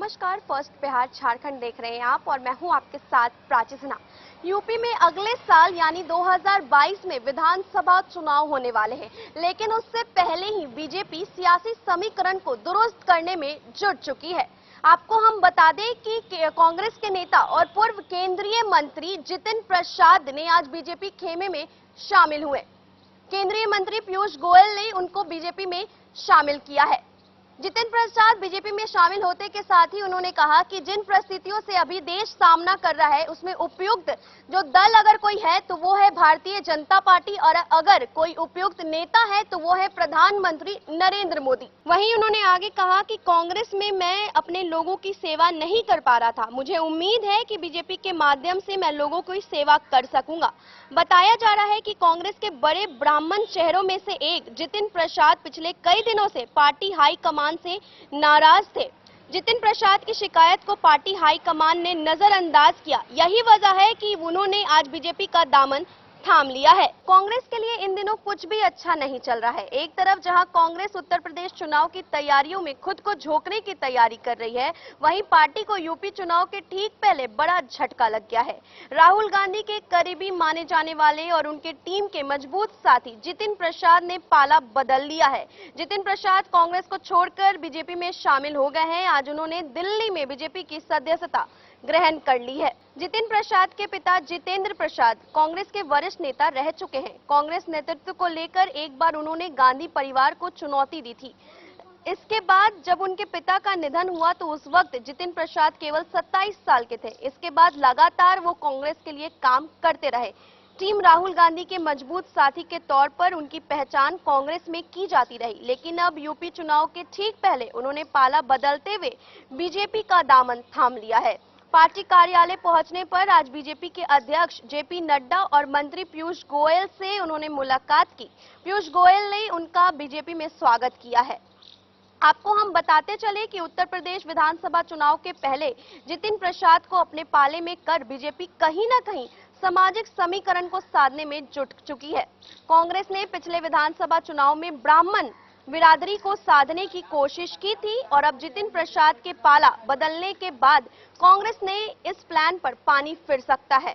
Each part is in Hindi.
नमस्कार, फर्स्ट बिहार झारखंड देख रहे हैं आप और मैं हूं आपके साथ प्राची सिन्हा। यूपी में अगले साल यानी 2022 में विधानसभा चुनाव होने वाले हैं, लेकिन उससे पहले ही बीजेपी सियासी समीकरण को दुरुस्त करने में जुट चुकी है। आपको हम बता दें कि कांग्रेस के नेता और पूर्व केंद्रीय मंत्री जितिन प्रसाद ने आज बीजेपी खेमे में शामिल हुए। केंद्रीय मंत्री पीयूष गोयल ने उनको बीजेपी में शामिल किया है। जितिन प्रसाद बीजेपी में शामिल होते के साथ ही उन्होंने कहा कि जिन परिस्थितियों से अभी देश सामना कर रहा है उसमें उपयुक्त जो दल अगर कोई है तो वो है भारतीय जनता पार्टी, और अगर कोई उपयुक्त नेता है तो वो है प्रधानमंत्री नरेंद्र मोदी। वहीं उन्होंने आगे कहा कि कांग्रेस में मैं अपने लोगों की सेवा नहीं कर पा रहा था, मुझे उम्मीद है कि बीजेपी के माध्यम से मैं लोगों की सेवा कर सकूंगा। बताया जा रहा है कि कांग्रेस के बड़े ब्राह्मण चेहरों में से एक जितिन प्रसाद पिछले कई दिनों से पार्टी हाईकमान से नाराज थे। जितिन प्रसाद की शिकायत को पार्टी हाईकमान ने नजरअंदाज किया। यही वजह है कि उन्होंने आज बीजेपी का दामन थाम लिया है। कांग्रेस के लिए इन दिनों कुछ भी अच्छा नहीं चल रहा है। एक तरफ जहां कांग्रेस उत्तर प्रदेश चुनाव की तैयारियों में खुद को झोंकने की तैयारी कर रही है, वहीं पार्टी को यूपी चुनाव के ठीक पहले बड़ा झटका लग गया है। राहुल गांधी के करीबी माने जाने वाले और उनके टीम के मजबूत साथी जितिन प्रसाद ने पाला बदल लिया है। जितिन प्रसाद कांग्रेस को छोड़कर बीजेपी में शामिल हो गए हैं। आज उन्होंने दिल्ली में बीजेपी की सदस्यता ग्रहण कर ली है। जितिन प्रसाद के पिता जितेंद्र प्रसाद कांग्रेस के वरिष्ठ नेता रह चुके हैं। कांग्रेस नेतृत्व को लेकर एक बार उन्होंने गांधी परिवार को चुनौती दी थी। इसके बाद जब उनके पिता का निधन हुआ तो उस वक्त जितिन प्रसाद केवल 27 साल के थे। इसके बाद लगातार वो कांग्रेस के लिए काम करते रहे। टीम राहुल गांधी के मजबूत साथी के तौर पर उनकी पहचान कांग्रेस में की जाती रही, लेकिन अब यूपी चुनाव के ठीक पहले उन्होंने पाला बदलते हुए बीजेपी का दामन थाम लिया है। पार्टी कार्यालय पहुंचने पर आज बीजेपी के अध्यक्ष जेपी नड्डा और मंत्री पीयूष गोयल से उन्होंने मुलाकात की। पीयूष गोयल ने उनका बीजेपी में स्वागत किया है। आपको हम बताते चले कि उत्तर प्रदेश विधानसभा चुनाव के पहले जितिन प्रसाद को अपने पाले में कर बीजेपी कहीं न कहीं सामाजिक समीकरण को साधने में जुट चुकी है। कांग्रेस ने पिछले विधानसभा चुनाव में ब्राह्मण बिरादरी को साधने की कोशिश की थी और अब जितिन प्रसाद के पाला बदलने के बाद कांग्रेस ने इस प्लान पर पानी फिर सकता है।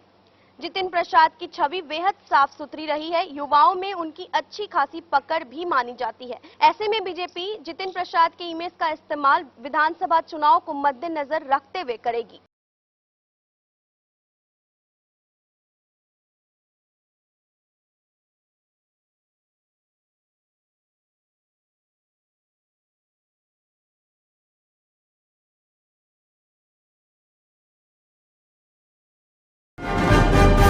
जितिन प्रसाद की छवि बेहद साफ सुथरी रही है। युवाओं में उनकी अच्छी खासी पकड़ भी मानी जाती है। ऐसे में बीजेपी जितिन प्रसाद के इमेज का इस्तेमाल विधानसभा चुनाव को मद्देनजर रखते हुए करेगी।